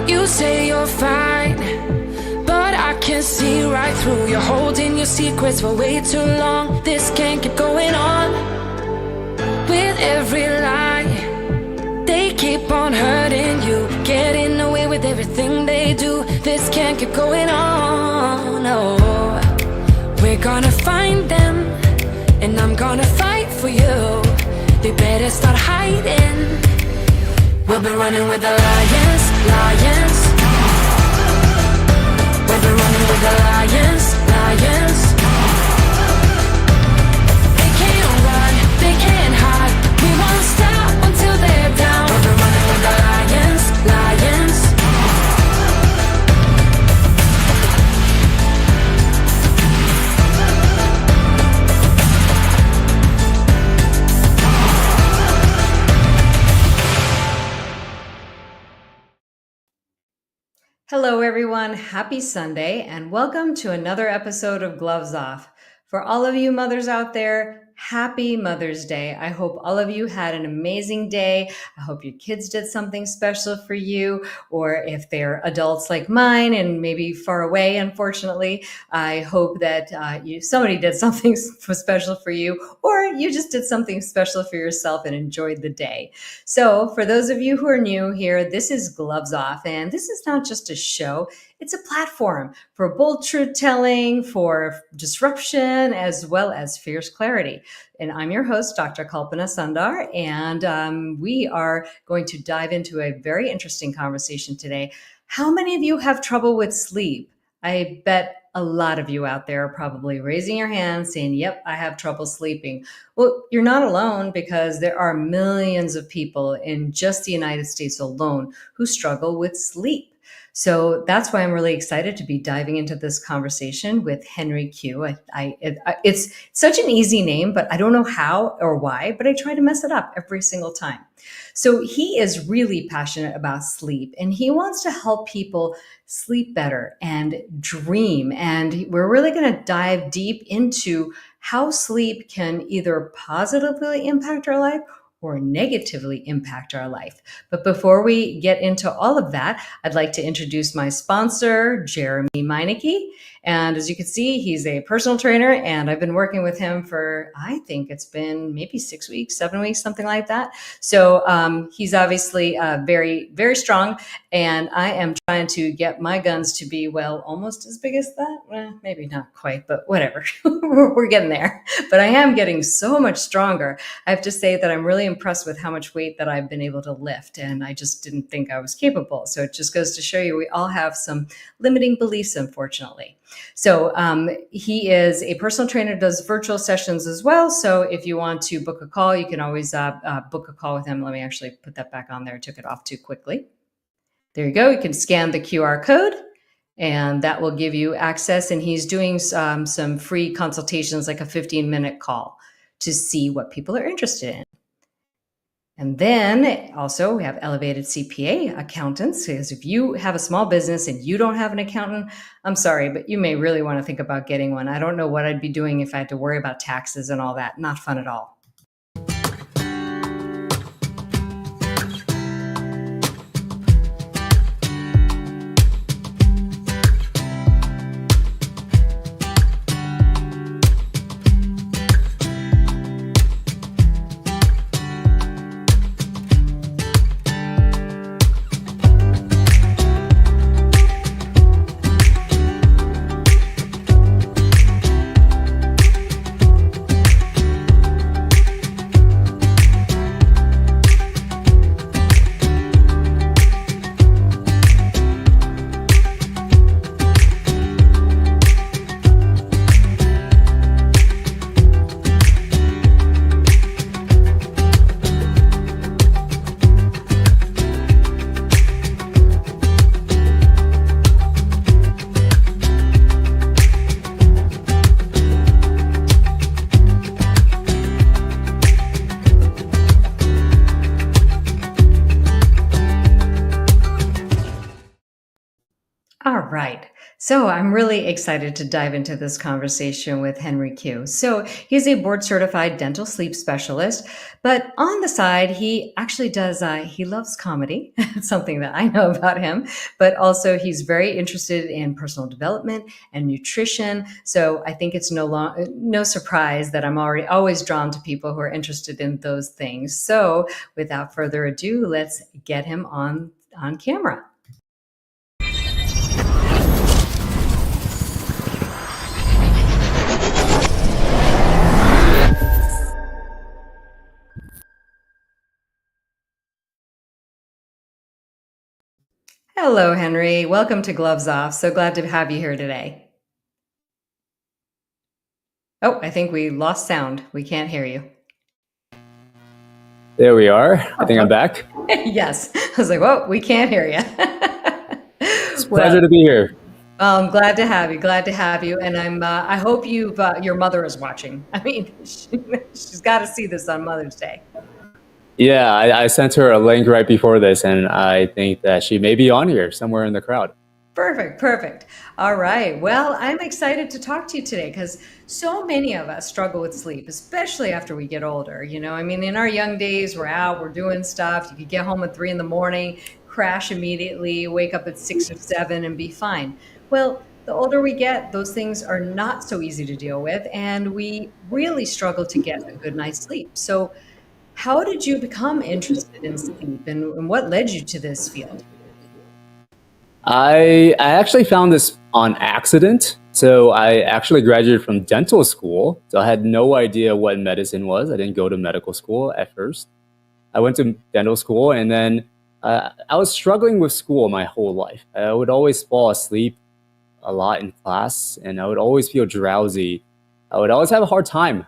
You say you're fine, but I can see right through. You're holding your secrets for way too long. This can't keep going on. With every lie, they keep on hurting you, getting away with everything they do. This can't keep going on. No, we're gonna find them, and I'm gonna fight for you. They better start hiding. We'll be running with the lions, lions. We'll be running with the lions, lions. They can't run, they can't hide. We won't stop until they're down. We'll be running with the lions, lions. Hello, everyone. Happy Sunday, and welcome to another episode of Gloves Off. For all of you mothers out there, happy Mother's Day. I hope all of you had an amazing day. I hope your kids did something special for you, or if they're adults like mine and maybe far away, unfortunately, I hope that somebody did something special for you, or you just did something special for yourself and enjoyed the day. So for those of you who are new here, this is Gloves Off, and this is not just a show. It's a platform for bold truth-telling, for disruption, as well as fierce clarity. And I'm your host, Dr. Kalpana Sundar, and we are going to dive into a very interesting conversation today. How many of you have trouble with sleep? I bet a lot of you out there are probably raising your hand saying, yep, I have trouble sleeping. Well, you're not alone, because there are millions of people in just the United States alone who struggle with sleep. So that's why I'm really excited to be diving into this conversation with Henry Q. It's such an easy name, but I don't know how or why, but I try to mess it up every single time. So he is really passionate about sleep, and he wants to help people sleep better and dream. And we're really going to dive deep into how sleep can either positively impact our life or negatively impact our life. But before we get into all of that, I'd like to introduce my sponsor, Jeremy Meineke. And as you can see, he's a personal trainer, and I've been working with him for, I think it's been maybe 6 weeks, 7 weeks, something like that. So he's obviously very, very strong, and I am trying to get my guns to be, well, almost as big as that. Maybe not quite, but whatever. We're getting there. But I am getting so much stronger. I have to say that I'm really impressed with how much weight that I've been able to lift, and I just didn't think I was capable. So it just goes to show you we all have some limiting beliefs, unfortunately. So he is a personal trainer, does virtual sessions as well. So if you want to book a call, you can always book a call with him. Let me actually put that back on there. I took it off too quickly. There you go. You can scan the QR code, and that will give you access. And he's doing some free consultations, like a 15-minute call, to see what people are interested in. And then also we have elevated CPA accountants, because if you have a small business and you don't have an accountant, I'm sorry, but you may really want to think about getting one. I don't know what I'd be doing if I had to worry about taxes and all that. Not fun at all. So, I'm really excited to dive into this conversation with Henry Q. So, he's a board certified dental sleep specialist, but on the side, he actually he loves comedy. It's something that I know about him, but also he's very interested in personal development and nutrition. So, I think it's no surprise that I'm already always drawn to people who are interested in those things. So, without further ado, let's get him on camera. Hello, Henry. Welcome to Gloves Off. So glad to have you here today. Oh, I think we lost sound. We can't hear you. There we are. I think I'm back. Yes. I was like, whoa, we can't hear you. It's a pleasure to be here. I'm glad to have you. Glad to have you. And I hope your mother is watching. I mean, she's got to see this on Mother's Day. Yeah, I sent her a link right before this, and I think that she may be on here somewhere in the crowd. Perfect, perfect. All right. Well, I'm excited to talk to you today because so many of us struggle with sleep, especially after we get older. I mean, in our young days, we're out, we're doing stuff. You could get home at 3 in the morning, crash immediately, wake up at 6 or 7 and be fine. Well, the older we get, those things are not so easy to deal with, and we really struggle to get a good night's sleep. So, how did you become interested in sleep and what led you to this field? I actually found this on accident. So I actually graduated from dental school. So I had no idea what medicine was. I didn't go to medical school at first. I went to dental school, and then I was struggling with school my whole life. I would always fall asleep a lot in class, and I would always feel drowsy. I would always have a hard time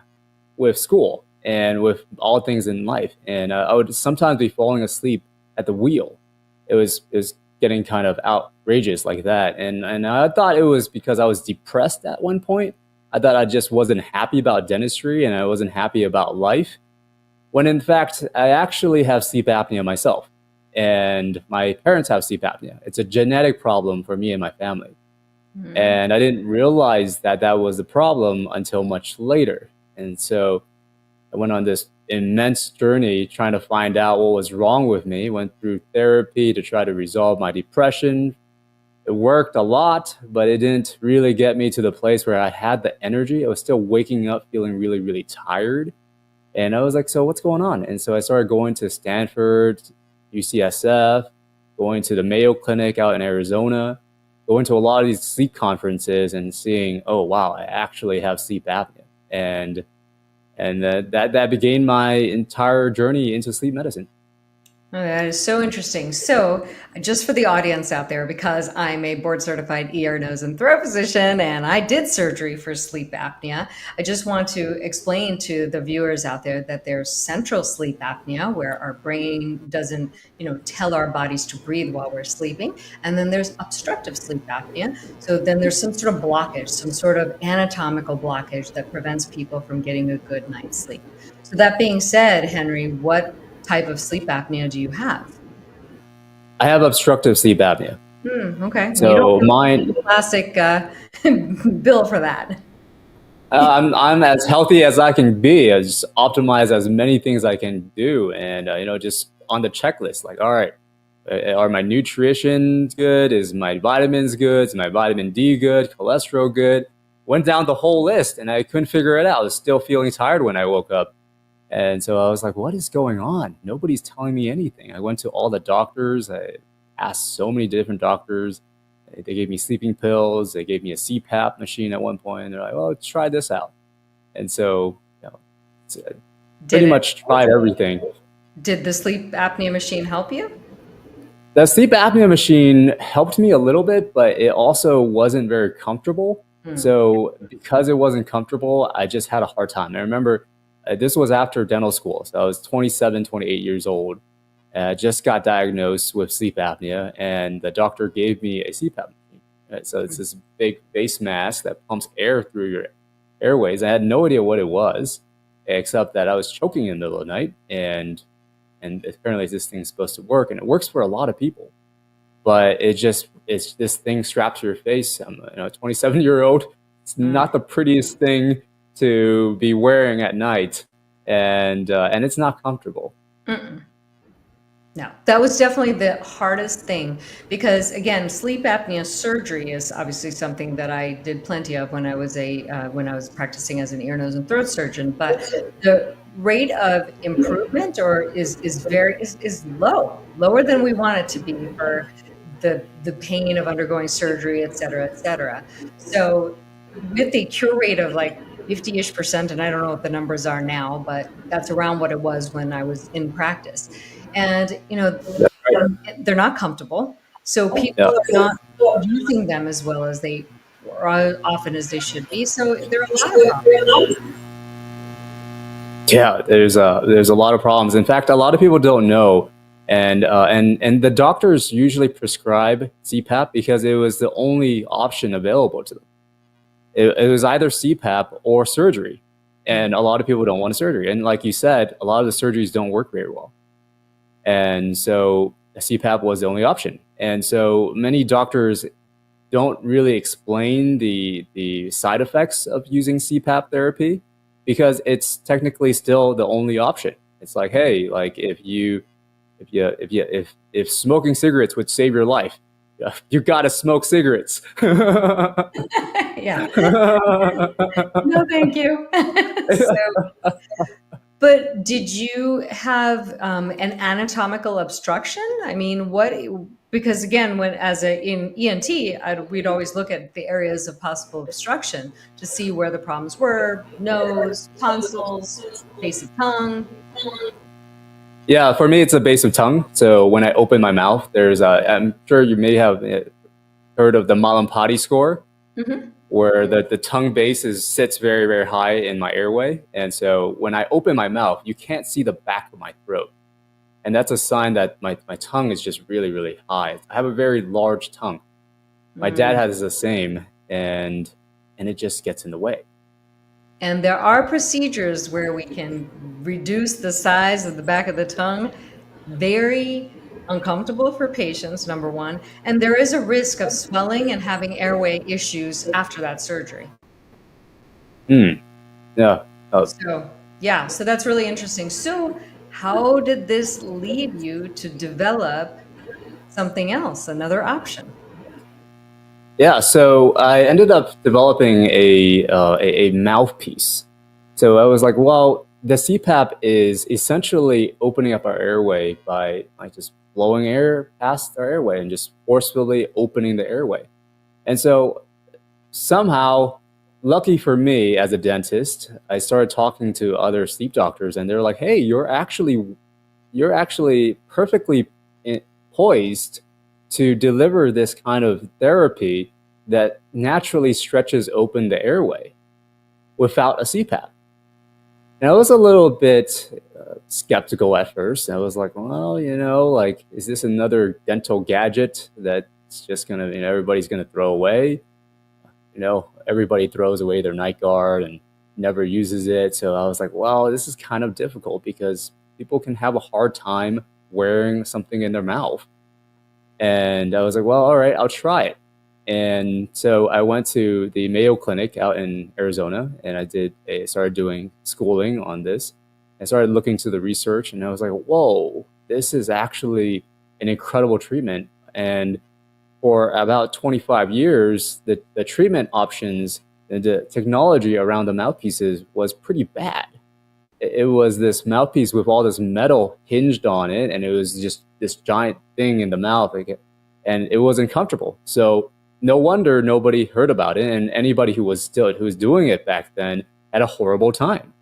with school and with all things in life. And I would sometimes be falling asleep at the wheel. It was getting kind of outrageous like that. And I thought it was because I was depressed at one point. I thought I just wasn't happy about dentistry and I wasn't happy about life. When in fact, I actually have sleep apnea myself. And my parents have sleep apnea. It's a genetic problem for me and my family. Hmm. And I didn't realize that that was the problem until much later. And so I went on this immense journey trying to find out what was wrong with me. Went through therapy to try to resolve my depression. It worked a lot, but it didn't really get me to the place where I had the energy. I was still waking up feeling really, really tired. And I was like, so what's going on? And so I started going to Stanford, UCSF, going to the Mayo Clinic out in Arizona, going to a lot of these sleep conferences and seeing, oh, wow, I actually have sleep apnea. And that began my entire journey into sleep medicine. Oh, that is so interesting. So, just for the audience out there, because I'm a board certified ear, nose, and throat physician and I did surgery for sleep apnea, I just want to explain to the viewers out there that there's central sleep apnea, where our brain doesn't, tell our bodies to breathe while we're sleeping. And then there's obstructive sleep apnea. So, then there's some sort of blockage, some sort of anatomical blockage that prevents people from getting a good night's sleep. So, that being said, Henry, what type of sleep apnea do you have? I have obstructive sleep apnea. Okay. You don't So have mine, the classic bill for that. I'm as healthy as I can be. I just optimize as many things I can do, and just on the checklist. Like, all right, are my nutrition good? Is my vitamins good? Is my vitamin D good? Cholesterol good? Went down the whole list, and I couldn't figure it out. I was still feeling tired when I woke up. And so I was like, what is going on? Nobody's telling me anything. I went to all the doctors. I asked so many different doctors. They gave me sleeping pills. They gave me a CPAP machine at one point. They're like, well, let's try this out. And so, Did pretty it much tried everything. did the sleep apnea machine help you? The sleep apnea machine helped me a little bit, but it also wasn't very comfortable. Hmm. So because it wasn't comfortable, I just had a hard time. I remember this was after dental school. So I was 27, 28 years old. Just got diagnosed with sleep apnea, and the doctor gave me a CPAP machine. Right? So it's this big face mask that pumps air through your airways. I had no idea what it was, except that I was choking in the middle of the night, and apparently this thing's supposed to work, and it works for a lot of people. but it's this thing strapped to your face. I'm a 27-year-old. It's not the prettiest thing to be wearing at night, and it's not comfortable. Mm-mm. No, that was definitely the hardest thing because, again, sleep apnea surgery is obviously something that I did plenty of when I was practicing as an ear, nose, and throat surgeon. But the rate of improvement is lower than we want it to be for the pain of undergoing surgery, et cetera, et cetera. So with a cure rate of like 50-ish%, and I don't know what the numbers are now, but that's around what it was when I was in practice. And, That's right. they're not comfortable. So Yeah. people are not using them as well as they or as often as they should be. So there are a lot of problems. Yeah, there's a lot of problems. In fact, a lot of people don't know, and the doctors usually prescribe CPAP because it was the only option available to them. It was either CPAP or surgery, and a lot of people don't want a surgery. And like you said, a lot of the surgeries don't work very well, and so CPAP was the only option. And so many doctors don't really explain the side effects of using CPAP therapy because it's technically still the only option. It's like, hey, like if smoking cigarettes would save your life, you gotta smoke cigarettes. Yeah. No, thank you. So, but did you have an anatomical obstruction? I mean, because again, in ENT, we'd always look at the areas of possible obstruction to see where the problems were: nose, tonsils, base of tongue. Yeah, for me, it's a base of tongue. So when I open my mouth, I'm sure you may have heard of the Malampati score, Mm-hmm. where the tongue base sits very, very high in my airway. And so when I open my mouth, you can't see the back of my throat. And that's a sign that my tongue is just really, really high. I have a very large tongue. My dad has the same, and it just gets in the way. And there are procedures where we can reduce the size of the back of the tongue. Very uncomfortable for patients, number one. And there is a risk of swelling and having airway issues after that surgery. Yeah. So, yeah, so that's really interesting. So, how did this lead you to develop something else, another option? Yeah, so I ended up developing a mouthpiece. So I was like, well, the CPAP is essentially opening up our airway by like just blowing air past our airway and just forcefully opening the airway. And so somehow, lucky for me as a dentist, I started talking to other sleep doctors, and they're like, "Hey, you're actually perfectly poised to deliver this kind of therapy that naturally stretches open the airway without a CPAP." And I was a little bit skeptical at first. I was like, well, like, is this another dental gadget that's just gonna, everybody's gonna throw away? Everybody throws away their night guard and never uses it. So I was like, well, this is kind of difficult because people can have a hard time wearing something in their mouth. And I was like, well, all right, I'll try it. And so I went to the Mayo Clinic out in Arizona, and I started doing schooling on this. I started looking to the research, and I was like, whoa, this is actually an incredible treatment. And for about 25 years, the treatment options and the technology around the mouthpieces was pretty bad. It was this mouthpiece with all this metal hinged on it, and it was just this giant thing in the mouth, and it wasn't comfortable. So no wonder nobody heard about it, and anybody who was doing it back then had a horrible time.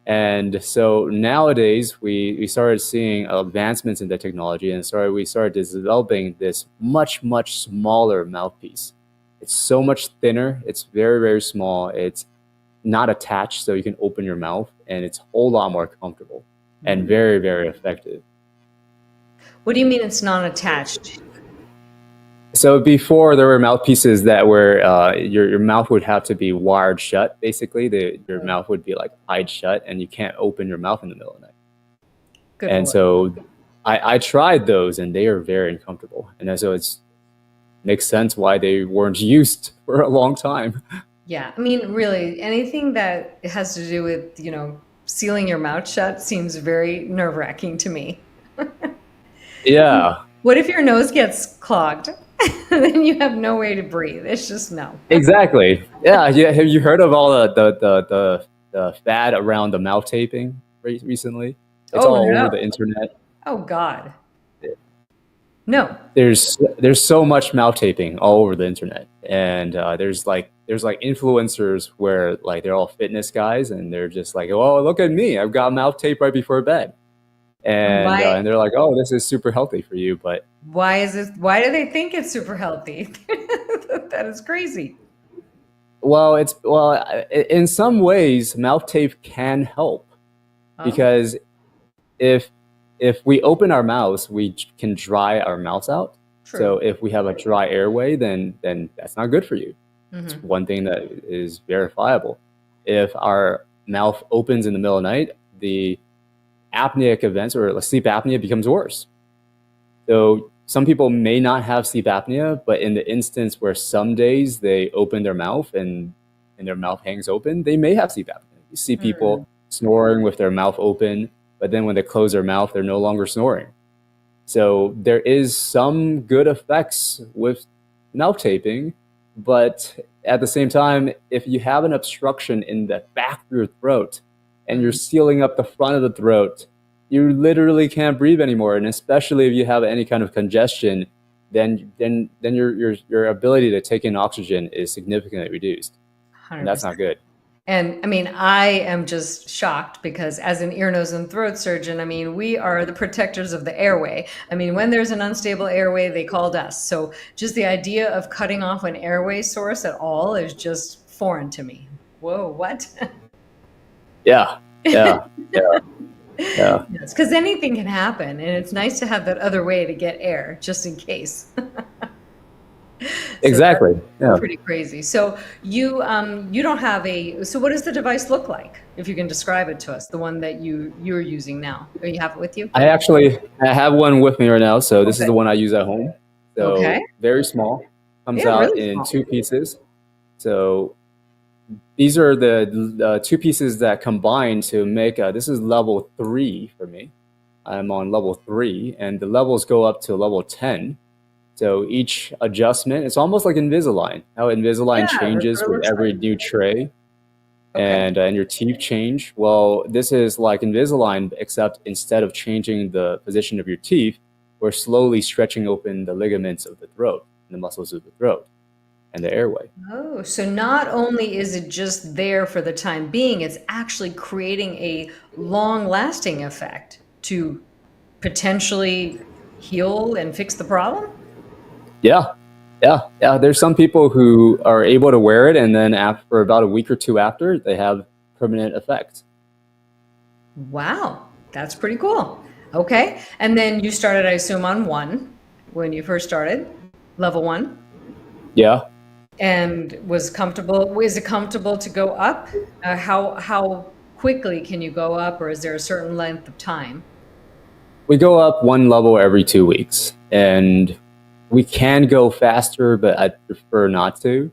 And so nowadays we started seeing advancements in the technology, and we started developing this much, much smaller mouthpiece. It's so much thinner. It's very, very small. It's not attached, so you can open your mouth, and it's a whole lot more comfortable and very, very effective. What do you mean it's non-attached? So before, there were mouthpieces that were your mouth would have to be wired shut. Basically, your mouth would be like tied shut, and you can't open your mouth in the middle of the night. Good And Lord. so I tried those and they are very uncomfortable. And so it's makes sense why they weren't used for a long time. Yeah, I mean, really, anything that has to do with, sealing your mouth shut seems very nerve-wracking to me. Yeah, What if your nose gets clogged? Then you have no way to breathe. It's just no. exactly. Yeah, yeah. Have you heard of all the fad around the mouth taping recently? It's Oh all over no. the internet. Oh God. No. There's so much mouth taping all over the internet, and there's influencers where like they're all fitness guys, and they're just like, oh, look at me, I've got mouth tape right before bed, Why and they're like, oh, this is super healthy for you, but why do they think it's super healthy? That is crazy. in some ways, mouth tape can help Oh, because if if we open our mouths, we can dry our mouths out. true. So if we have a dry airway, then that's not good for you. It's Hmm. one thing that is verifiable. If our mouth opens in the middle of the night, the apneic events or sleep apnea becomes worse. So some people may not have sleep apnea, but in the instance where some days they open their mouth and their mouth hangs open, they may have sleep apnea. You see Mm. people snoring with their mouth open, but then when they close their mouth, they're no longer snoring. So there is some good effects with mouth taping, but at the same time, if you have an obstruction in the back of your throat and you're Mhm. sealing up the front of the throat, you literally can't breathe anymore. And especially if you have any kind of congestion, then your ability to take in oxygen is significantly reduced, and that's not 100%. good. And I mean, I am just shocked because as an ear, nose, and throat surgeon, I mean, we are the protectors of the airway. I mean, when there's an unstable airway, they called us. So just the idea of cutting off an airway source at all is just foreign to me. Whoa, what? Yeah, yeah, yeah, yeah. Yes, because anything can happen, and it's nice to have that other way to get air just in case. So that's Exactly. Yeah. pretty crazy. So you don't have a, so what does the device look like? If you can describe it to us, the one that you're using now. Or you have it with you? I have one with me right now, so this is Okay. the one I use at home. Okay. So very small, comes Yeah, out really in small. two pieces. So these are the two pieces that combine to make this is level 3 for me. I'm on level 3, and the levels go up to level 10. So each adjustment, it's almost like Invisalign. How Invisalign Yeah, that's changes what it with looks like. every new tray, Okay. and your teeth change. Well, this is like Invisalign, except instead of changing the position of your teeth, we're slowly stretching open the ligaments of the throat, the muscles of the throat, and the airway. Oh, so not only is it just there for the time being, it's actually creating a long-lasting effect to potentially heal and fix the problem? Yeah, yeah, yeah. There's some people who are able to wear it, and then after about a week or two after, they have permanent effects. Wow, that's pretty cool. Okay. And then you started, I assume, on one when you first started, level one, Yeah, and was comfortable. Is it comfortable to go up? How quickly can you go up, or is there a certain length of time? we go up one level every 2 weeks, and we can go faster, but I prefer not to,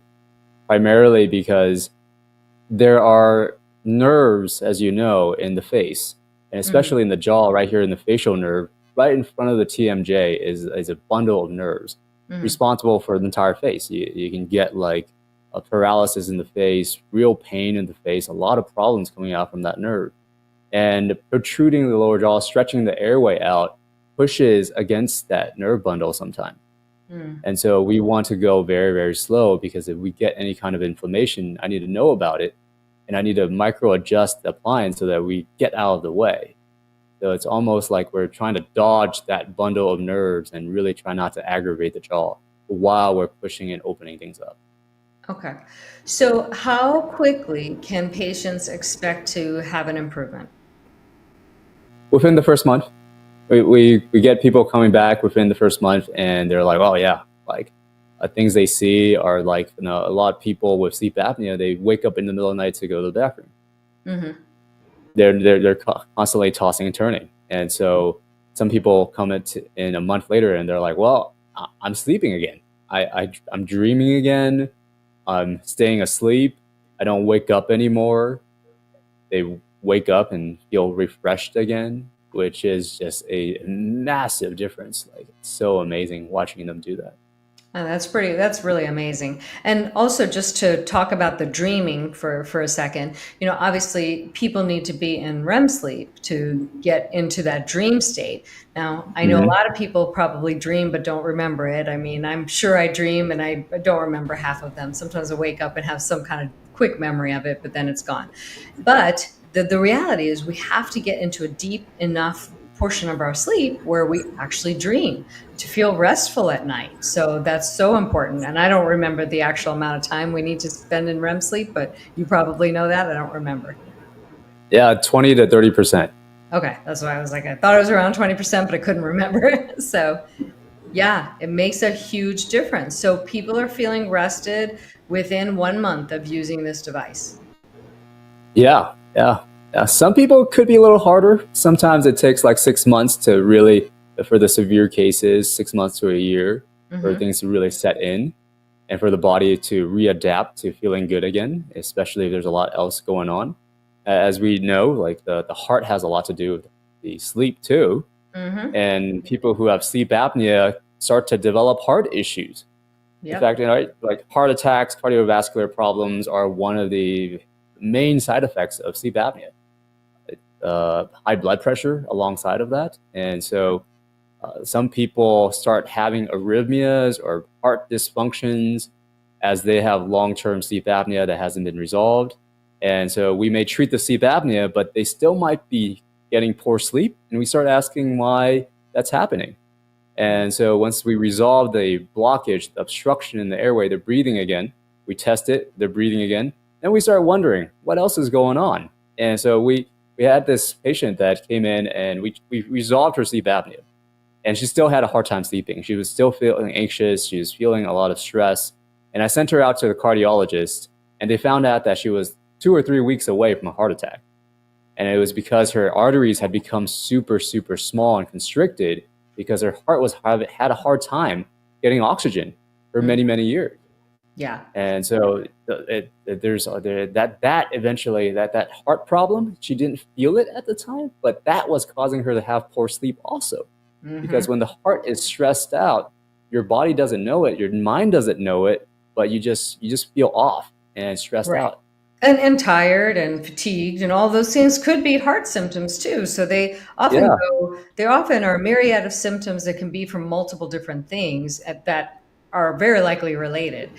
primarily because there are nerves, as you know, in the face, and Mhm, especially in the jaw, right here in the facial nerve, right in front of the TMJ is a bundle of nerves mhm. responsible for the entire face. You can get like a paralysis in the face, real pain in the face, a lot of problems coming out from that nerve. And protruding the lower jaw, stretching the airway out, pushes against that nerve bundle sometimes. Mm. And so we want to go very, very slow because if we get any kind of inflammation, I need to know about it and I need to micro adjust the appliance so that we get out of the way. So it's almost like we're trying to dodge that bundle of nerves and really try not to aggravate the jaw while we're pushing and opening things up. Okay. So how quickly can patients expect to have an improvement? Within the first month, we get people coming back within the first month and they're like, oh, yeah, like things they see are like, a lot of people with sleep apnea, they wake up in the middle of the night to go to the bathroom. Hmm. They're constantly tossing and turning. And so some people come in a month later and they're like, well, I'm sleeping again. I'm dreaming again. I'm staying asleep. I don't wake up anymore. They wake up and feel refreshed again, which is just a massive difference. Like, it's so amazing watching them do that. Oh, that's really amazing. And also just to talk about the dreaming for a second, obviously people need to be in REM sleep to get into that dream state. Now, I know a Hmm. lot of people probably dream but don't remember it. I mean, I'm sure I dream and I don't remember half of them. Sometimes I wake up and have some kind of quick memory of it, but then it's gone. But the reality is we have to get into a deep enough portion of our sleep where we actually dream to feel restful at night. So that's so important. And I don't remember the actual amount of time we need to spend in REM sleep, but you probably know that. I don't remember. Yeah, 20 to 30%. Okay, that's why I was like, I thought it was around 20%, but I couldn't remember. So yeah, it makes a huge difference. So people are feeling rested within 1 month of using this device. Yeah, yeah, yeah. Some people could be a little harder. Sometimes it takes like 6 months to really, for the severe cases, 6 months to a year for Hmm. things to really set in and for the body to readapt to feeling good again, especially if there's a lot else going on. As we know, like the heart has a lot to do with the sleep too. Hmm. And people who have sleep apnea start to develop heart issues. In Yep. fact, like heart attacks, cardiovascular problems are one of the main side effects of sleep apnea. High blood pressure alongside of that, and so some people start having arrhythmias or heart dysfunctions as they have long-term sleep apnea that hasn't been resolved. And so we may treat the sleep apnea, but they still might be getting poor sleep, and we start asking why that's happening. And so once we resolve the blockage, the obstruction in the airway, they're breathing again. We test it, they're breathing again. Then we start wondering what else is going on. And so we had this patient that came in and we resolved her sleep apnea. And she still had a hard time sleeping. She was still feeling anxious. She was feeling a lot of stress. And I sent her out to the cardiologist, and they found out that she was 2 or 3 weeks away from a heart attack. And it was because her arteries had become super, super small and constricted because her heart had a hard time getting oxygen for Mm. many, many years. Yeah. And so that eventually that heart problem, she didn't feel it at the time, but that was causing her to have poor sleep also. Because Hmm. when the heart is stressed out, your body doesn't know it, your mind doesn't know it, but you just feel off and stressed Right. out. And tired and fatigued and all those things could be heart symptoms too. So Yeah. there often are a myriad of symptoms that can be from multiple different things that are very likely related.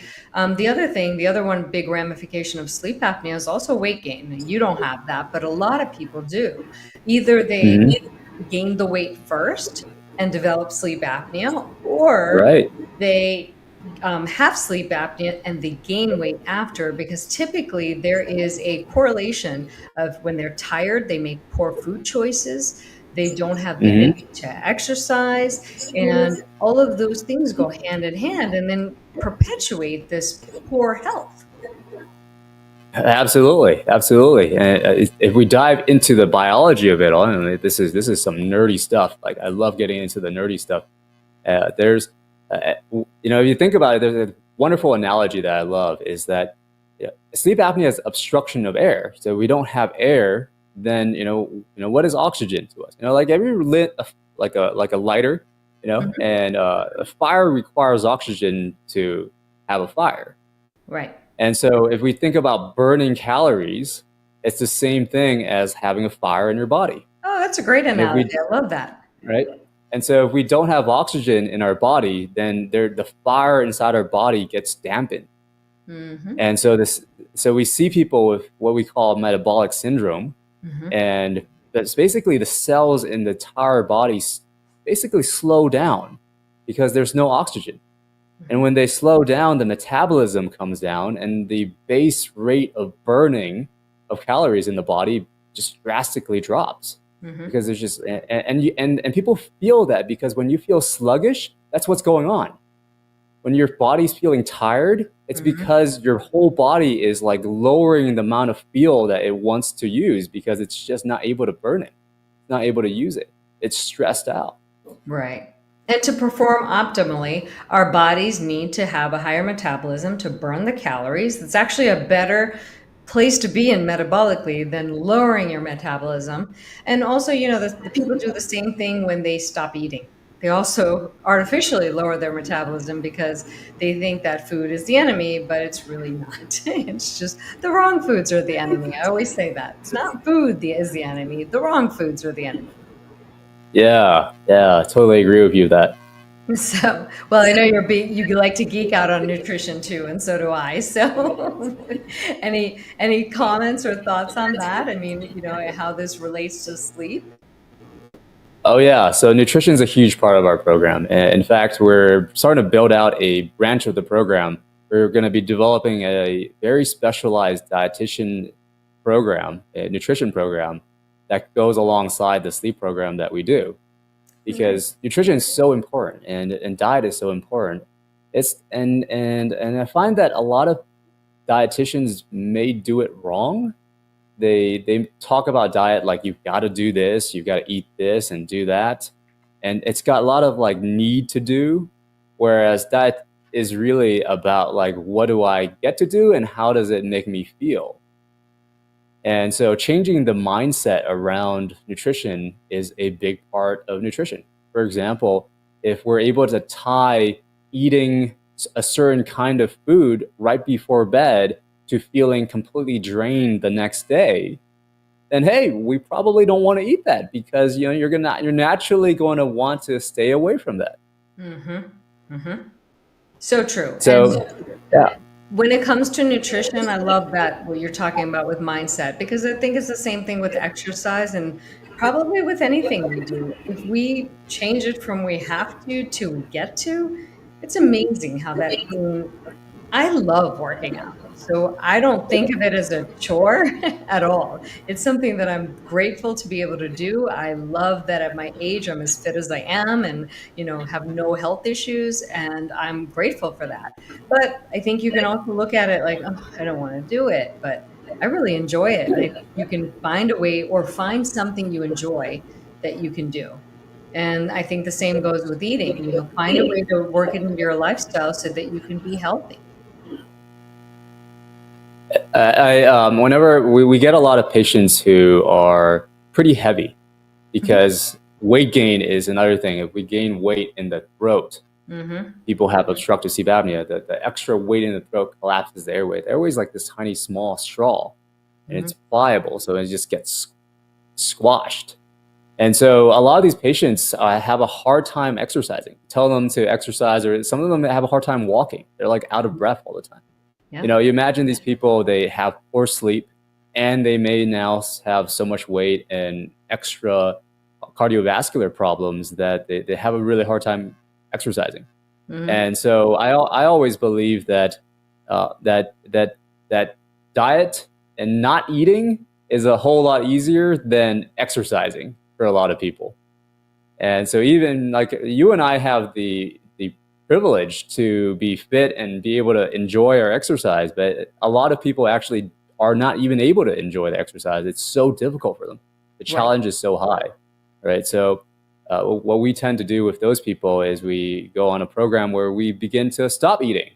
The other one big ramification of sleep apnea is also weight gain. And you don't have that, but a lot of people do. Either they Hmm. gain the weight first and develop sleep apnea, or Right. they have sleep apnea and they gain weight after, because typically there is a correlation of when they're tired, they make poor food choices, they don't have the Hmm. energy to exercise, and all of those things go hand in hand and then perpetuate this poor health. Absolutely, absolutely. And if we dive into the biology of it all, and this is some nerdy stuff. Like, I love getting into the nerdy stuff. There's, if you think about it, there's a wonderful analogy that I love is that, sleep apnea is obstruction of air. So we don't have air, then what is oxygen to us? Like, have you ever lit like a lighter, Mhm. and a fire requires oxygen to have a fire. Right. And so if we think about burning calories, it's the same thing as having a fire in your body. Oh, that's a great And if analogy. we I love that. right? And so if we don't have oxygen in our body, then the fire inside our body gets dampened. Hmm. And so we see people with what we call metabolic syndrome, Hmm. and that's basically the cells in the entire body basically slow down because there's no oxygen. And when they slow down, the metabolism comes down, and the base rate of burning of calories in the body just drastically drops Hmm. because there's just and people feel that because when you feel sluggish, that's what's going on. When your body's feeling tired, it's Hmm. because your whole body is like lowering the amount of fuel that it wants to use because it's just not able to burn it, not able to use it. it's stressed out. Right. And to perform optimally, our bodies need to have a higher metabolism to burn the calories. It's actually a better place to be in metabolically than lowering your metabolism. And also, the people do the same thing when they stop eating. They also artificially lower their metabolism because they think that food is the enemy, but it's really not. It's just the wrong foods are the enemy. I always say that. It's not food is the enemy. The wrong foods are the enemy. Yeah, I totally agree with you that. So, well, I know you like to geek out on nutrition too, and so do I. So, any comments or thoughts on that? I mean, how this relates to sleep? Oh yeah, so nutrition is a huge part of our program. In fact, we're starting to build out a branch of the program. We're going to be developing a very specialized dietitian program, a nutrition program that goes alongside the sleep program that we do. Because nutrition is so important and diet is so important. And I find that a lot of dietitians may do it wrong. They talk about diet like you've got to do this, you've got to eat this and do that, and it's got a lot of like need to do, whereas diet is really about like what do I get to do and how does it make me feel. And so changing the mindset around nutrition is a big part of nutrition. For example, if we're able to tie eating a certain kind of food right before bed to feeling completely drained the next day, then hey, we probably don't want to eat that because you're naturally going to want to stay away from that. Mm-hmm. Mm-hmm. So true. So, yeah. When it comes to nutrition, I love that what you're talking about with mindset, because I think it's the same thing with exercise and probably with anything we do. If we change it from we have to we get to, it's amazing how that can. I love working out. So I don't think of it as a chore at all. It's something that I'm grateful to be able to do. I love that at my age I'm as fit as I am and have no health issues, and I'm grateful for that. But I think you can also look at it like, oh, I don't want to do it, but I really enjoy it. And if you can find a way or find something you enjoy that you can do. And I think the same goes with eating. Find a way to work it into your lifestyle so that you can be healthy. Whenever we get a lot of patients who are pretty heavy because weight gain is another thing. If we gain weight in the throat, people have obstructive sleep apnea. The extra weight in the throat collapses the airway. The airway is like this tiny, small straw, and it's pliable, so it just gets squashed. And so a lot of these patients have a hard time exercising. Tell them to exercise, or some of them have a hard time walking. They're like out of breath all the time. Yeah. You imagine these people, they have poor sleep and they may now have so much weight and extra cardiovascular problems that they have a really hard time exercising. And so I always believe that that diet and not eating is a whole lot easier than exercising for a lot of people. And so even like you and I have the privilege to be fit and be able to enjoy our exercise, but a lot of people actually are not even able to enjoy the exercise. It's so difficult for them. The challenge is so high, right? So what we tend to do with those people is we go on a program where we begin to stop eating,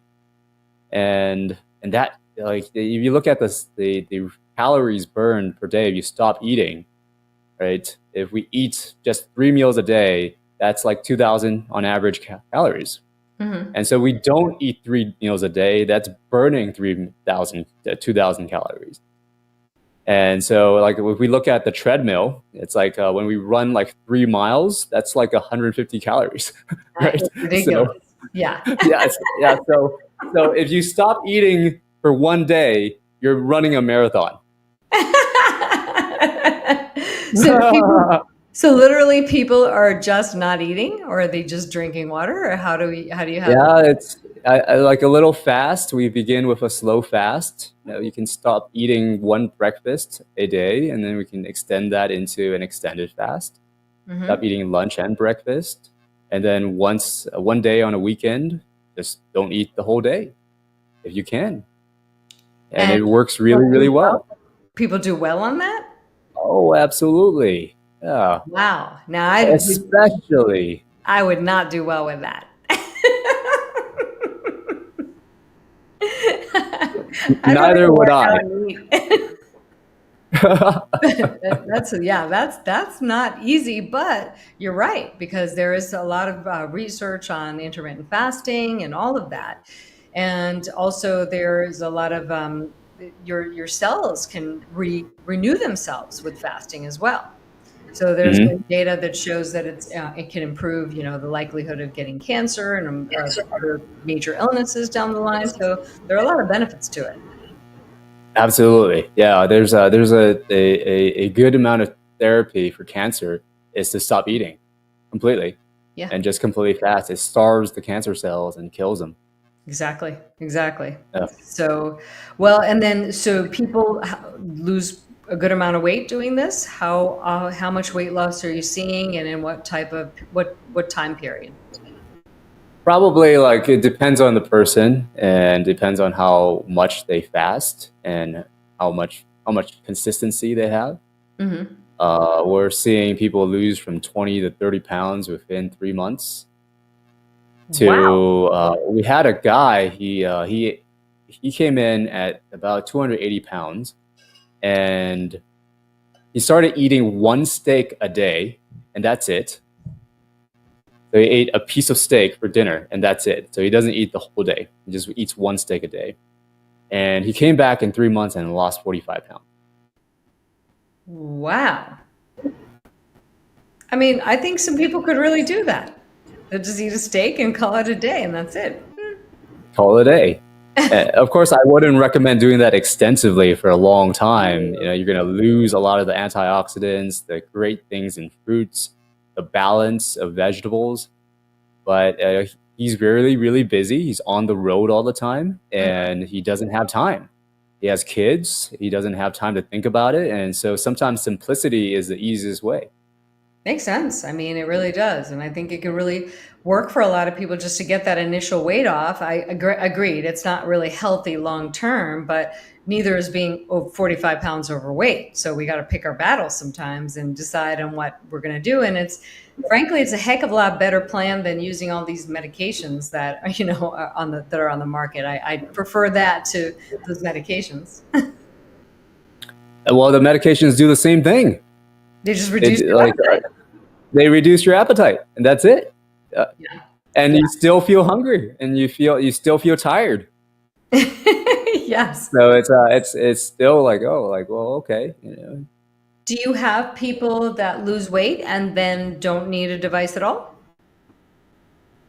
and that, like, if you look at the calories burned per day if you stop eating, right? If we eat just 3 meals a day, that's like 2,000 on average calories. And so we don't eat 3 meals a day. That's burning 3,000 to 2,000 calories. And so, like, if we look at the treadmill, it's like when we run like 3 miles, that's like 150 calories, right? That's ridiculous. So, yeah. Yeah. So if you stop eating for one day, you're running a marathon. So literally people are just not eating, or are they just drinking water, or how do you have it's I like a little fast. We begin with a slow fast. You can stop eating one breakfast a day, and then we can extend that into an extended fast. Stop eating lunch and breakfast, and then one day on a weekend, just don't eat the whole day if you can. And it works really, really well. People do well on that? Oh, absolutely. Yeah, Wow. Now especially. I would not do well with that. I'd rather Neither would work I. out and eat. That's not easy, but you're right, because there is a lot of research on intermittent fasting and all of that, and also there's a lot of your cells can renew themselves with fasting as well. So there's Mhm. been data that shows that it can improve, the likelihood of getting cancer and other major illnesses down the line. So there are a lot of benefits to it. Absolutely. Yeah, there's a good amount of therapy for cancer is to stop eating completely Yeah. and just completely fast. It starves the cancer cells and kills them. Exactly, exactly. Yeah. So, well, and then so people lose a good amount of weight doing this. How much weight loss are you seeing, and in what type of what time period? Probably like it depends on the person and depends on how much they fast and how much consistency they have. Hmm. We're seeing people lose from 20 to 30 pounds within 3 months. Wow. To We had a guy. He came in at about 280 pounds, and he started eating one steak a day, and that's it. So he ate a piece of steak for dinner, and that's it. So he doesn't eat the whole day. He just eats one steak a day. And he came back in 3 months and lost 45 pounds. Wow. I mean, I think some people could really do that. They'll just eat a steak and call it a day, and that's it. Call it a day. Of course, I wouldn't recommend doing that extensively for a long time. You're going to lose a lot of the antioxidants, the great things in fruits, the balance of vegetables. But he's really, really busy. He's on the road all the time, and he doesn't have time. He has kids. He doesn't have time to think about it. And so sometimes simplicity is the easiest way. Makes sense. I mean, it really does. And I think it could really work for a lot of people just to get that initial weight off. Agreed. It's not really healthy long term, but neither is being 45 pounds overweight. So we got to pick our battles sometimes and decide on what we're going to do. And frankly, it's a heck of a lot better plan than using all these medications that, that are on the market. I prefer that to those medications. Well, the medications do the same thing. They just reduce It your like appetite. they reduce your appetite, and that's it. Uh, Yeah. and you still feel hungry, and you still feel tired. Yes. So it's still like, oh, like, well, okay. Do you have people that lose weight and then don't need a device at all?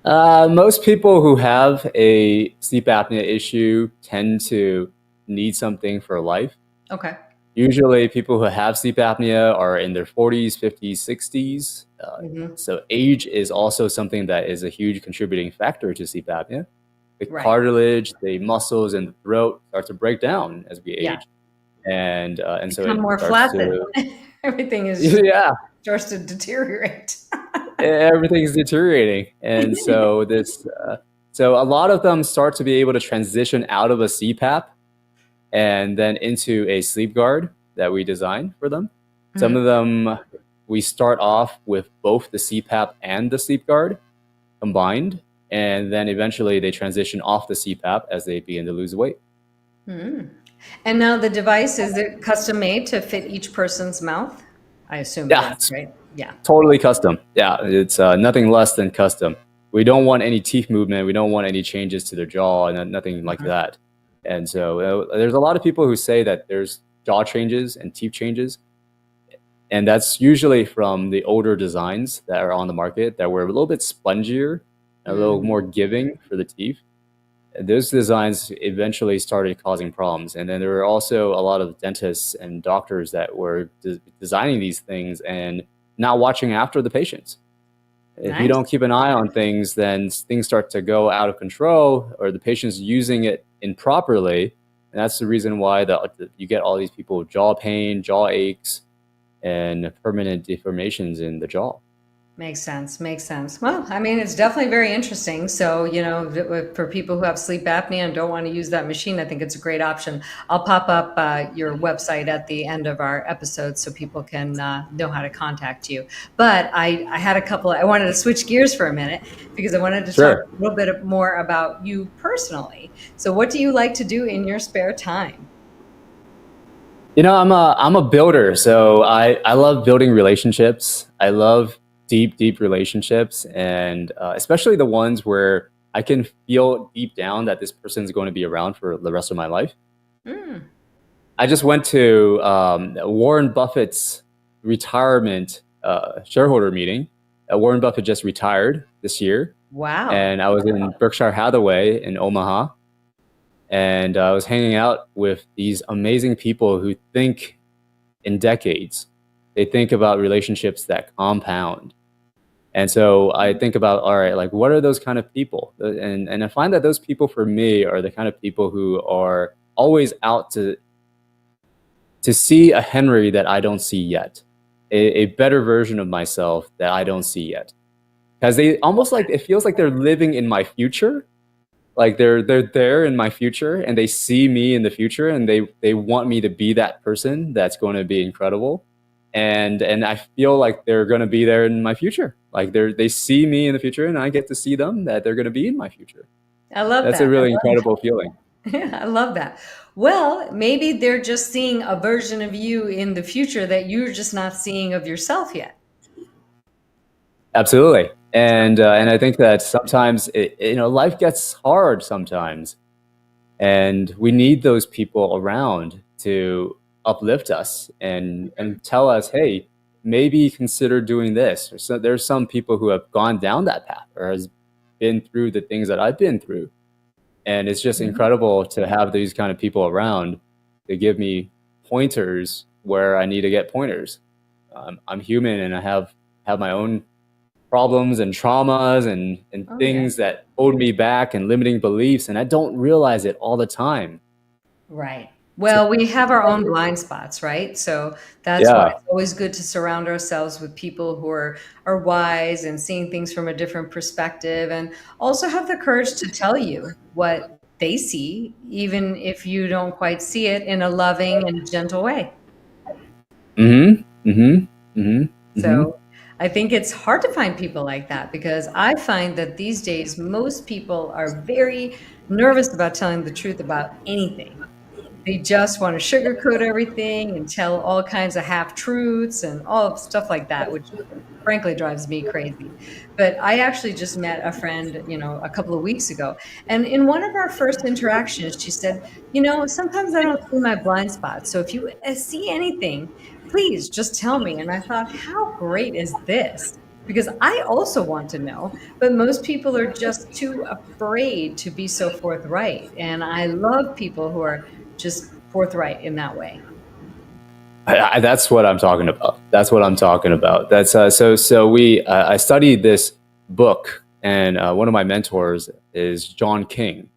Most people who have a sleep apnea issue tend to need something for life. Okay. Usually, people who have sleep apnea are in their 40s, 50s, 60s. Hmm. So, age is also something that is a huge contributing factor to sleep apnea. The Right. cartilage, the muscles, and the throat start to break down as we Yeah. age, and so Become it more starts flaccid. to Everything is just yeah, starts to deteriorate. everything's deteriorating, and so a lot of them start to be able to transition out of a CPAP and then into a sleep guard that we design for them. Some Mhm. of them, we start off with both the CPAP and the sleep guard combined, and then eventually they transition off the CPAP as they begin to lose weight. Mhm. And now the device, is it custom made to fit each person's mouth? I assume it Yeah, is, it's right? Yeah. totally custom. Yeah, it's nothing less than custom. We don't want any teeth movement. We don't want any changes to their jaw and nothing like Mhm. that. And so there's a lot of people who say that there's jaw changes and teeth changes. And that's usually from the older designs that are on the market that were a little bit spongier, a little Mhm. more giving for the teeth. Those designs eventually started causing problems. And then there were also a lot of dentists and doctors that were designing these things and not watching after the patients. If you Nice. don't keep an eye on things, then things start to go out of control, or the patient's using it improperly. And that's the reason why you get all these people with jaw pain, jaw aches, and permanent deformations in the jaw. Makes sense. Makes sense. Well, I mean, it's definitely very interesting. So, for people who have sleep apnea and don't want to use that machine, I think it's a great option. I'll pop up your website at the end of our episode so people can know how to contact you. But I had I wanted to switch gears for a minute because I wanted to talk Sure. a little bit more about you personally. So, what do you like to do in your spare time? I'm a builder, so I love building relationships. I love deep relationships, and especially the ones where I can feel deep down that this person's going to be around for the rest of my life. Mm, I just went to Warren Buffett's retirement shareholder meeting. Warren Buffett just retired this year, wow. and I was in Berkshire Hathaway in Omaha, and I was hanging out with these amazing people who think in decades. They think about relationships that compound. And so I think about, all right, like what are those kind of people? And I find that those people for me are the kind of people who are always out to see a Henry that I don't see yet, a better version of myself that I don't see yet. Because they almost like it feels like they're living in my future, like they're there in my future and they see me in the future and they want me to be that person that's going to be incredible, and I feel like they're going to be there in my future, like they see me in the future and I get to see them that they're going to be in my future. I love That's a that. really incredible feeling. Yeah, I love that. Well, maybe they're just seeing a version of you in the future that you're just not seeing of yourself yet. Absolutely. And I think that sometimes life gets hard sometimes, and we need those people around to uplift us and tell us, hey, maybe consider doing this. Or so there's some people who have gone down that path or has been through the things that I've been through, and it's just Mhm. incredible to have these kind of people around to give me pointers where I need to get pointers. I'm human and I have my own problems and traumas and Oh, yeah. things that hold me back and limiting beliefs, and I don't realize it all the time. Right. So, Well, we have our own blind spots, right? So that's why yeah, it's always good to surround ourselves with people who are wise and seeing things from a different perspective and also have the courage to tell you what they see, even if you don't quite see it in a loving and gentle way. mm-hmm, mm-hmm, mm-hmm, mm-hmm. So I think it's hard to find people like that because I find that these days most people are very nervous about telling the truth about anything. They just want to sugarcoat everything and tell all kinds of half truths and all stuff like that, which frankly drives me crazy. But I actually just met a friend, a couple of weeks ago. And in one of our first interactions, she said, sometimes I don't see my blind spots. So if you see anything, please just tell me. And I thought, how great is this? Because I also want to know, but most people are just too afraid to be so forthright. And I love people who are just forthright in that way. That's what I'm talking about. That's what I'm talking about. That's so we I studied this book, and one of my mentors is John King.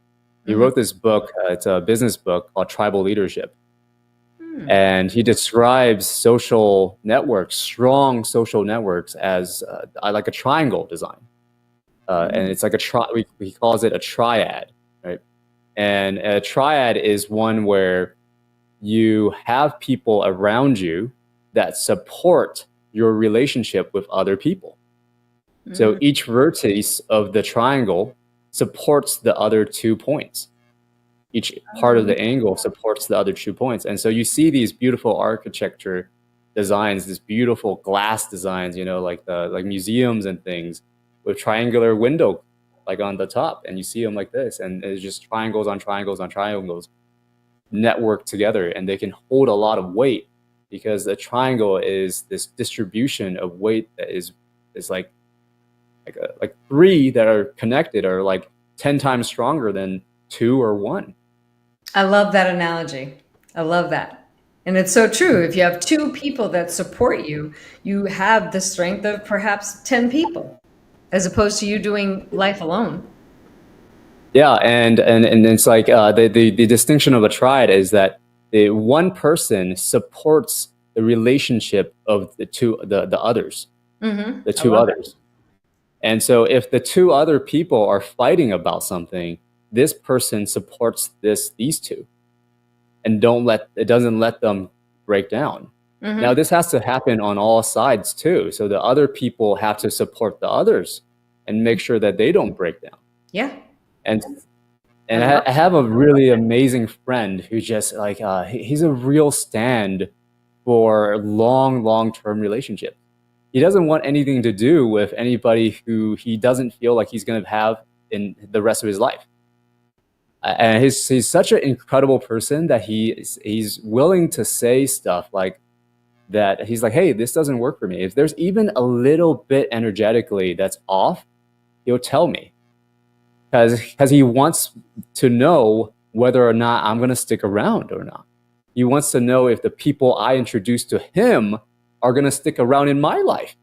He Mhm. wrote this book. It's a business book called Tribal Leadership, Hmm. and he describes social networks, strong social networks, as like a triangle design, and Mm. it's like he calls it a triad, right? And a triad is one where you have people around you that support your relationship with other people. So Mm. each vertex of the triangle supports the other 2 points. Each part of Oh, the angle supports the other 2 points. And so you see these beautiful architecture designs, these beautiful glass designs, like museums and things with triangular window like on the top. And you see them like this. And it's just triangles on triangles on triangles network together, and they can hold a lot of weight because the triangle is this distribution of weight that is like three that are connected are like 10 times stronger than two or one. I love that analogy. I love that. And it's so true. If you have two people that support you, you have the strength of perhaps 10 people, as opposed to you doing life alone. Yeah, and it's like the distinction of a triad is that the one person supports the relationship of the others. Mm-hmm. the I two love it. others. And so if the two other people are fighting about something, this person supports these two and doesn't let them break down. Now Mm-hmm. this has to happen on all sides too. So the other people have to support the others and make sure that they don't break down. Yeah. And I and love I have a really amazing friend who just like he's a real stand for long term relationships. He doesn't want anything to do with anybody who he doesn't feel like he's going to have in the rest of his life. And he's such an incredible person that he's willing to say stuff like that. He's like, hey, this doesn't work for me. If there's even a little bit energetically that's off, he'll tell me because he wants to know whether or not I'm going to stick around or not. He wants to know if the people I introduce to him are going to stick around in my life.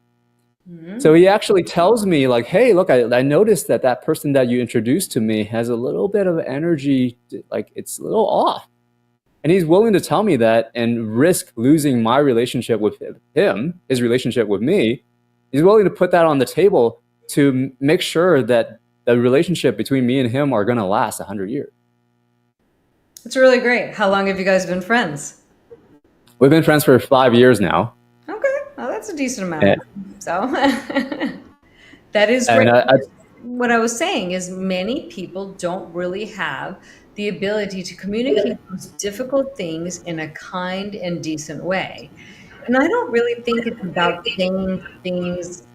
So he actually tells me like, hey, look, I noticed that that person that you introduced to me has a little bit of energy, like it's a little off. And he's willing to tell me that and risk losing my relationship with him, his relationship with me. He's willing to put that on the table to make sure that the relationship between me and him are going to last 100 years. It's really great. How long have you guys been friends? We've been friends for 5 years now. Okay. Well, that's a decent amount. And, So that is great. and What I was saying is many people don't really have the ability to communicate those difficult things in a kind and decent way. And I don't really think it's about saying things,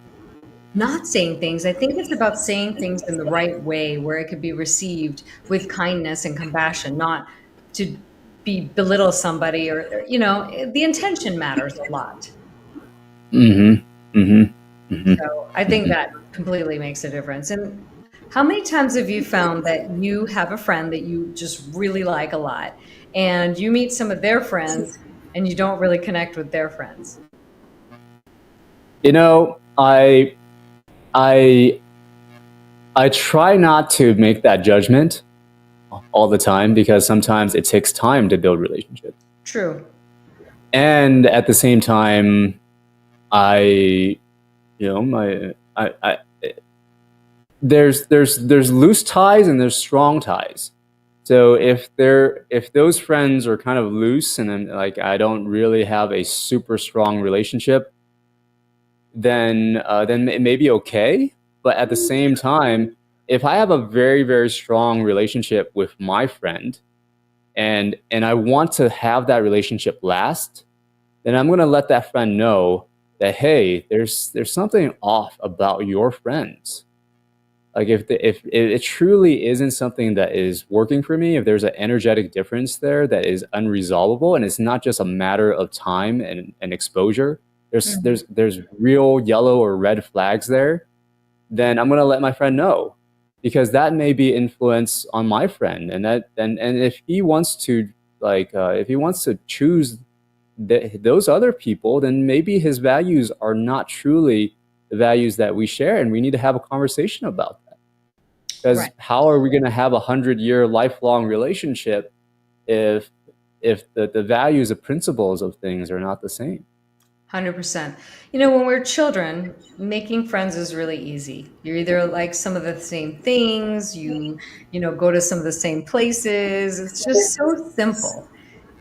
not saying things. I think it's about saying things in the right way where it could be received with kindness and compassion, not to be belittle somebody the intention matters a lot. mm-hmm, mm-hmm, So I think mm-hmm. that completely makes a difference. And how many times have you found that you have a friend that you just really like a lot and you meet some of their friends and you don't really connect with their friends? You know, I I try not to make that judgment all the time because sometimes it takes time to build relationships. True. And at the same time, I, you know, there's loose ties and there's strong ties. So if those friends are kind of loose and then like I don't really have a super strong relationship, then it may be okay. But at the same time, if I have a very strong relationship with my friend and I want to have that relationship last, then I'm going to let that friend know that hey, there's something off about your friends. Like if it truly isn't something that is working for me, if there's an energetic difference there that is unresolvable, and it's not just a matter of time and exposure, Mhm. there's real yellow or red flags there, then I'm gonna let my friend know because that may be influence on my friend, and if he wants to if he wants to choose those other people, then maybe his values are not truly the values that we share, and we need to have a conversation about that. Because Right. how are we going to have 100-year lifelong relationship if the values, the principles of things are not the same? 100%. When we're children, making friends is really easy. You're either like some of the same things, go to some of the same places. It's just so simple.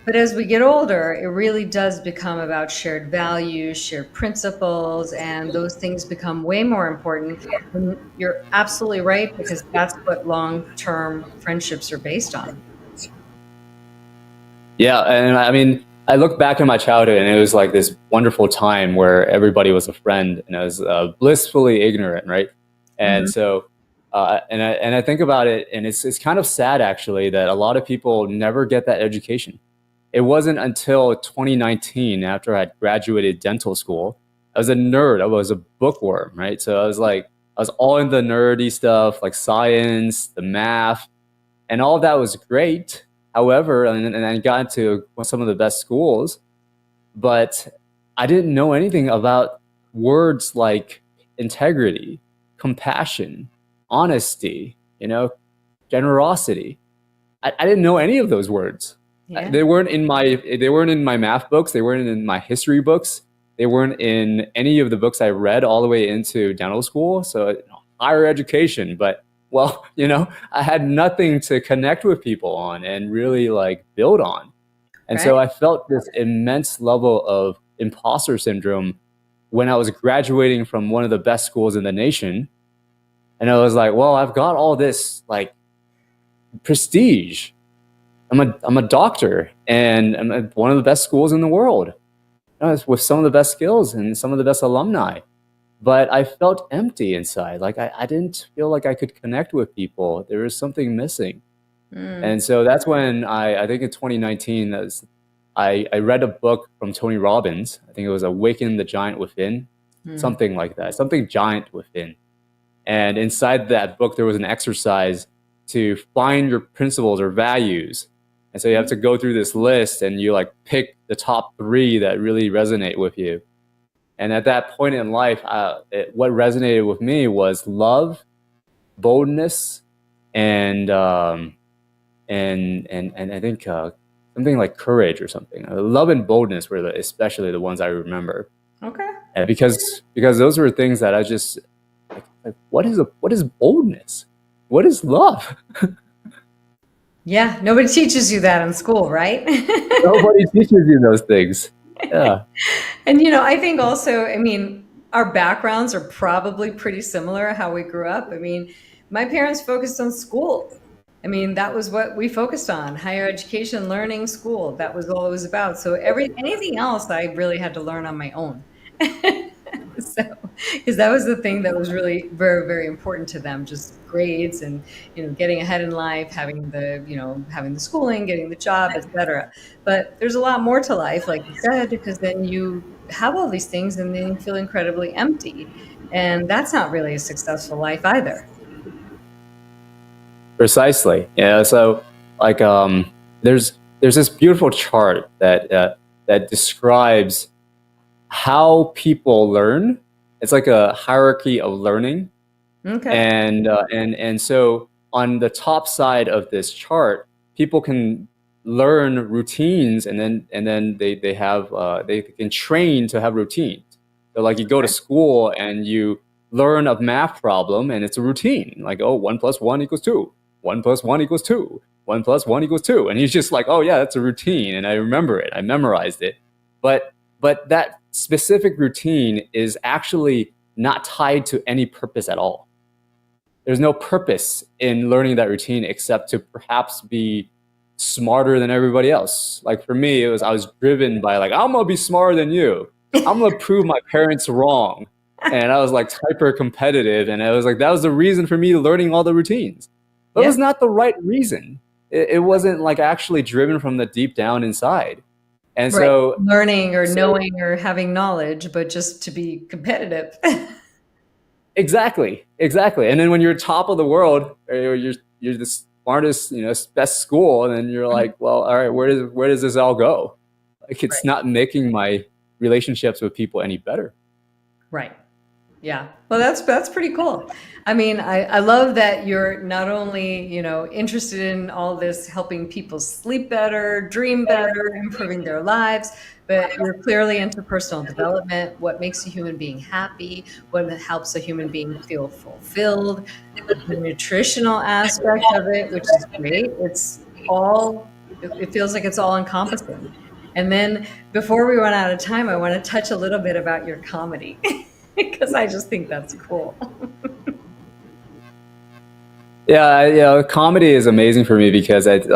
But as we get older, it really does become about shared values, shared principles, and those things become way more important. And you're absolutely right, because that's what long-term friendships are based on. Yeah, and I mean, I look back in my childhood, and it was like this wonderful time where everybody was a friend, and I was blissfully ignorant, right? And Mhm. so, and I think about it, and it's kind of sad actually that a lot of people never get that education. It wasn't until 2019, after I had graduated dental school, I was a nerd. I was a bookworm, right? So I was all in the nerdy stuff, like science, the math, and all of that was great. However, and I got into some of the best schools, but I didn't know anything about words like integrity, compassion, honesty, generosity. I didn't know any of those words. Yeah. They weren't in my math books. They weren't in my history books. They weren't in any of the books I read all the way into dental school. So, higher education, but well, I had nothing to connect with people on and really like build on. And so Right. I felt this immense level of imposter syndrome when I was graduating from one of the best schools in the nation. And I was like, well, I've got all this like prestige. I'm a doctor and I'm at one of the best schools in the world, with some of the best skills and some of the best alumni. But I felt empty inside. Like I didn't feel like I could connect with people. There was something missing. Mm, And so that's when I think in 2019, I read a book from Tony Robbins. I think it was Awaken the Giant Within, mm. something like that, something giant within. And inside that book, there was an exercise to find your principles or values. And so you have to go through this list and you like pick the top three that really resonate with you. And at that point in life, what resonated with me was love, boldness, and and I think something like courage or something. Love and boldness were especially the ones I remember. Okay. And because those were things that I just like what is boldness? What is love? Yeah, nobody teaches you that in school, right? Nobody teaches you those things. Yeah. And I think also, I mean, our backgrounds are probably pretty similar how we grew up. I mean, my parents focused on school. I mean, that was what we focused on, higher education, learning, school. That was all it was about. So anything else I really had to learn on my own. So, because that was the thing that was really very, very important to them, just grades and, getting ahead in life, having the schooling, getting the job, etc. But there's a lot more to life, like you said, because then you have all these things and then you feel incredibly empty. And that's not really a successful life either. Precisely. Yeah. So like there's this beautiful chart that describes how people learn. It's like a hierarchy of learning, Okay. and so on the top side of this chart, people can learn routines, and then they have they can train to have routines. So like you go to school and you learn a math problem, and it's a routine. Like, oh, 1 + 1 = 2. 1 + 1 = 2. 1 + 1 = 2. And he's just like, oh yeah, that's a routine, and I remember it. I memorized it. But that specific routine is actually not tied to any purpose at all. There's no purpose in learning that routine except to perhaps be smarter than everybody else. Like for me, I was driven by like, I'm gonna be smarter than you. I'm gonna prove my parents wrong. And I was like hyper competitive, and I was like, that was the reason for me learning all the routines. But it Yeah. was not the right reason. It wasn't like actually driven from the deep down inside. And Right. so Learning or so knowing or having knowledge, but just to be competitive. exactly. And then when you're top of the world, or you're the smartest, best school, and then you're like, well, all right, where does this all go? Like it's Right. not making my relationships with people any better. Right. Yeah. Well, that's pretty cool. I mean, I love that you're not only, interested in all this helping people sleep better, dream better, improving their lives, but you're clearly into personal development, what makes a human being happy, what helps a human being feel fulfilled, the nutritional aspect of it, which is great. It feels like it's all encompassing. And then before we run out of time, I want to touch a little bit about your comedy. Because I just think that's cool. Yeah, comedy is amazing for me because it's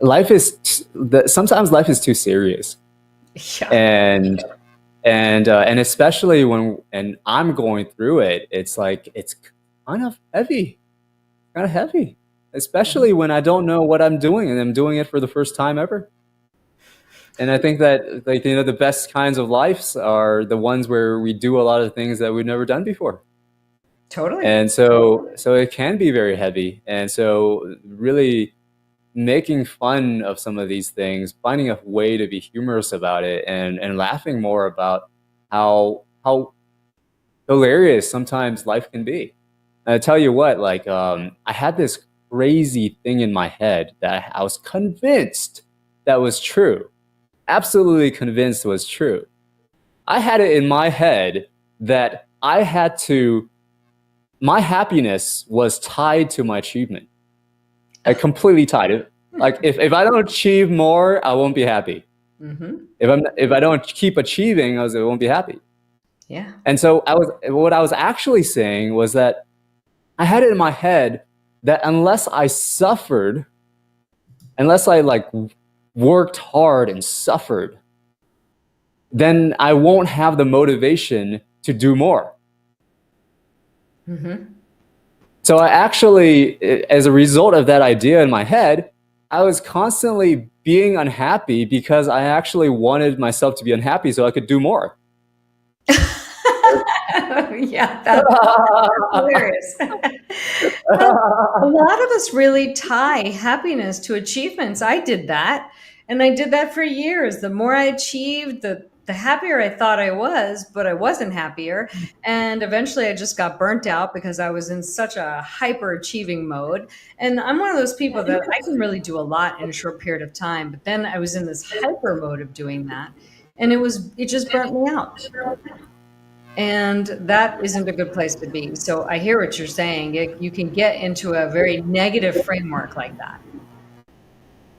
life is sometimes life is too serious, Yeah. and and especially when I'm going through it, it's like it's kind of heavy, especially when I don't know what I'm doing and I'm doing it for the first time ever. And I think that like the best kinds of lives are the ones where we do a lot of things that we've never done before. Totally. And so it can be very heavy. And so really making fun of some of these things, finding a way to be humorous about it, and laughing more about how hilarious sometimes life can be. And I tell you what, like I had this crazy thing in my head that I was convinced that was true. absolutely convinced was true. I had it in my head that my happiness was tied to my achievement. I completely tied it. Like if I don't achieve more, I won't be happy. Mm-hmm. If I don't keep achieving, I won't be happy. Yeah. And so what I was actually saying was that I had it in my head that unless I suffered, unless I like worked hard and suffered, then I won't have the motivation to do more. Mm-hmm. So I actually, as a result of that idea in my head, I was constantly being unhappy because I actually wanted myself to be unhappy so I could do more. Yeah, that's hilarious. A lot of us really tie happiness to achievements. I did that, and I did that for years. The more I achieved, the happier I thought I was, but I wasn't happier. And eventually I just got burnt out because I was in such a hyper achieving mode. And I'm one of those people that I can really do a lot in a short period of time, but then I was in this hyper mode of doing that, and it just burnt me out. And that isn't a good place to be. So I hear what you're saying. You can get into a very negative framework like that.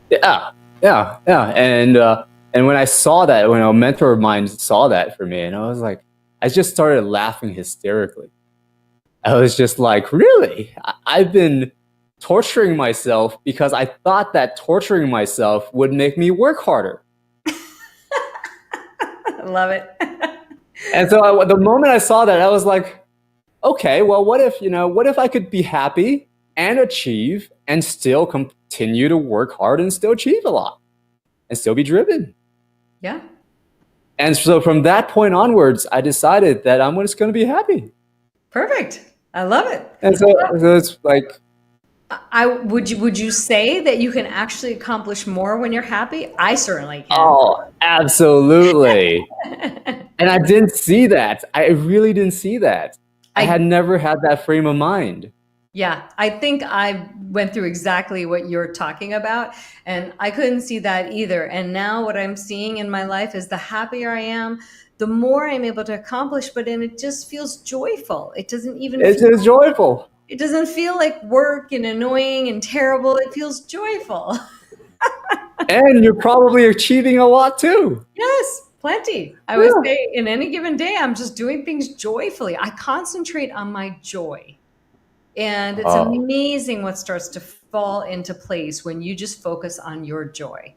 Yeah, yeah. And when I saw that, when a mentor of mine saw that for me, and I was like, I just started laughing hysterically. I was just like, really? I've been torturing myself because I thought that torturing myself would make me work harder. I love it. And so the moment I saw that, I was like, okay, well, what if I could be happy and achieve and still continue to work hard and still achieve a lot and still be driven? Yeah. And so from that point onwards, I decided that I'm just going to be happy. Perfect. I love it. And so it's like, Would you say that you can actually accomplish more when you're happy? I certainly can. oh, absolutely. And I didn't see that. I really didn't see that. I had never had that frame of mind. Yeah, I think I went through exactly what you're talking about, and I couldn't see that either. And now what I'm seeing in my life is the happier I am, the more I'm able to accomplish, but then it just feels joyful. It doesn't even It's just joyful. It doesn't feel like work and annoying and terrible. It feels joyful. And you're probably achieving a lot too. Yes, plenty. I would say in any given day, I'm just doing things joyfully. I concentrate on my joy. And it's amazing what starts to fall into place when you just focus on your joy.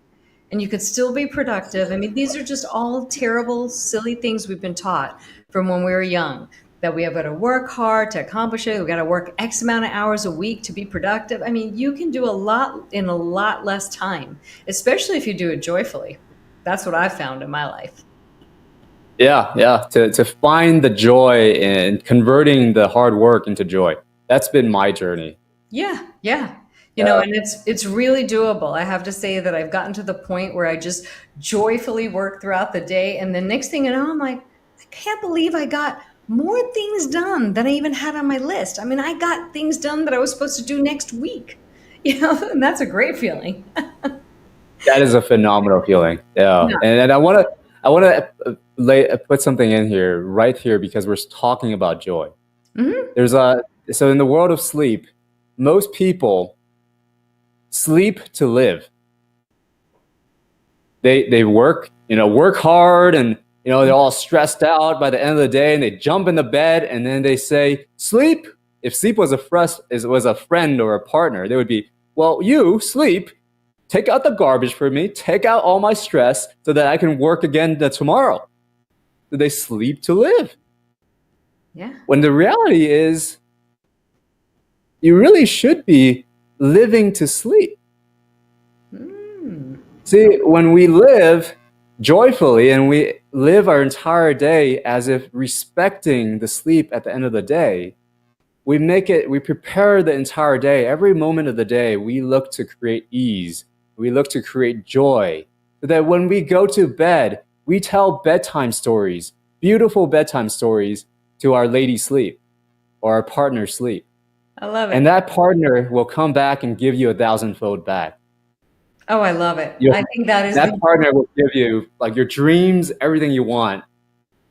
And you could still be productive. I mean, these are just all terrible, silly things we've been taught from when we were young, that we have got to work hard to accomplish it. We've got to work X amount of hours a week to be productive. I mean, you can do a lot in a lot less time, especially if you do it joyfully. That's what I've found in my life. Yeah. To find the joy in converting the hard work into joy. That's been my journey. Yeah. You know, and it's really doable. I have to say that I've gotten to the point where I just joyfully work throughout the day. And the next thing you know, I'm like, I can't believe I got more things done than I even had on my list. I mean, I got things done that I was supposed to do next week. You know, and that's a great feeling. That is a phenomenal feeling. Yeah. And I want to put something in here, right here, because we're talking about joy. Mm-hmm. So in the world of sleep, most people sleep to live. They work hard, and they're all stressed out by the end of the day, and they jump in the bed and then they say, sleep. If sleep was a friend or a partner, they would be, well, you sleep, take out the garbage for me, take out all my stress so that I can work again tomorrow. So they sleep to live. Yeah. When the reality is, you really should be living to sleep. See, when we live joyfully and we live our entire day as if respecting the sleep at the end of the day, we prepare the entire day. Every moment of the day, we look to create ease. We look to create joy. So that when we go to bed, we tell bedtime stories, beautiful bedtime stories to our lady sleep or our partner sleep. I love it. And that partner will come back and give you 1,000-fold back. Oh, I love it. Your I think that is that partner will give you like your dreams, everything you want.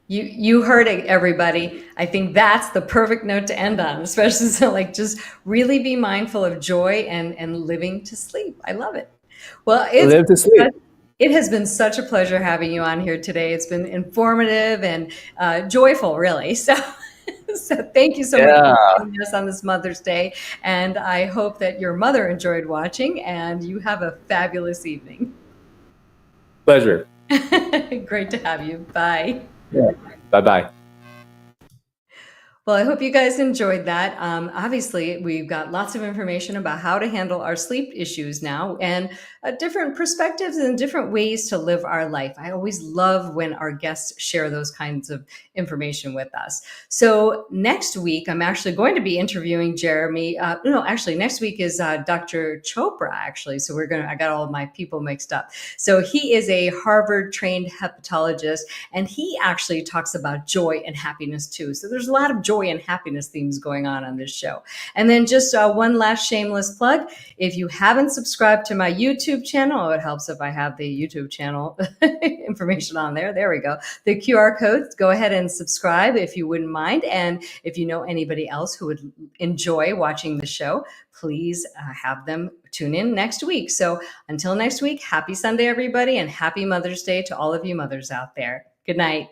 you heard it, everybody. I think that's the perfect note to end on, especially so like just really be mindful of joy and living to sleep. I love it. Well, Live to sleep. it has been such a pleasure having you on here today. It's been informative and joyful, really. So, so thank you so much for Yeah, joining us on this Mother's Day. And I hope that your mother enjoyed watching and you have a fabulous evening. pleasure. Great to have you. Bye. Yeah. Bye bye. Well, I hope you guys enjoyed that. Obviously, we've got lots of information about how to handle our sleep issues now and different perspectives and different ways to live our life. I always love when our guests share those kinds of information with us. So, next week, I'm actually going to be interviewing Jeremy. No, actually, next week is Dr. Chopra, actually. So, I got all of my people mixed up. So, he is a Harvard trained hepatologist, and he actually talks about joy and happiness too. So, there's a lot of joy and happiness themes going on this show. And then just one last shameless plug. If you haven't subscribed to my YouTube channel, it helps if I have the YouTube channel information on there. There we go. The QR code, go ahead and subscribe if you wouldn't mind. And if you know anybody else who would enjoy watching the show, please have them tune in next week. So until next week, happy Sunday, everybody, and happy Mother's Day to all of you mothers out there. Good night.